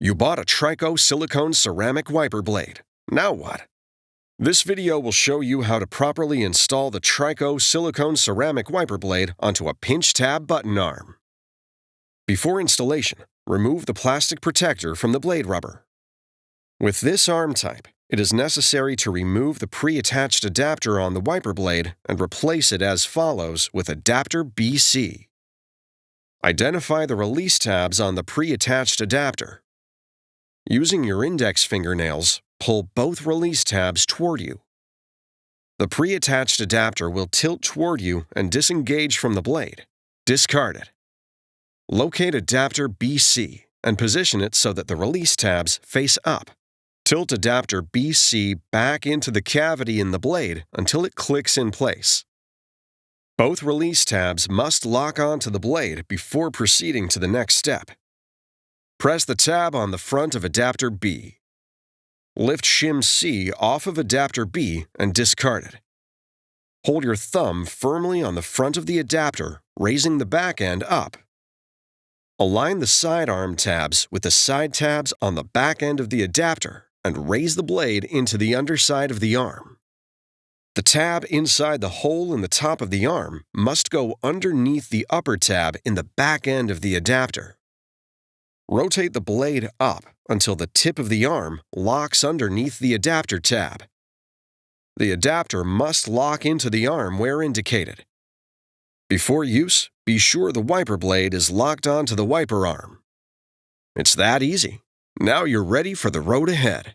You bought a TRICO Silicone Ceramic wiper blade. Now what? This video will show you how to properly install the TRICO Silicone Ceramic wiper blade onto a pinch tab button arm. Before installation, remove the plastic protector from the blade rubber. With this arm type, it is necessary to remove the pre-attached adapter on the wiper blade and replace it as follows with adapter BC. Identify the release tabs on the pre-attached adapter. Using your index fingernails, pull both release tabs toward you. The pre-attached adapter will tilt toward you and disengage from the blade. Discard it. Locate adapter BC and position it so that the release tabs face up. Tilt adapter BC back into the cavity in the blade until it clicks in place. Both release tabs must lock onto the blade before proceeding to the next step. Press the tab on the front of adapter B. Lift shim C off of adapter B and discard it. Hold your thumb firmly on the front of the adapter, raising the back end up. Align the sidearm tabs with the side tabs on the back end of the adapter and raise the blade into the underside of the arm. The tab inside the hole in the top of the arm must go underneath the upper tab in the back end of the adapter. Rotate the blade up until the tip of the arm locks underneath the adapter tab. The adapter must lock into the arm where indicated. Before use, be sure the wiper blade is locked onto the wiper arm. It's that easy. Now you're ready for the road ahead.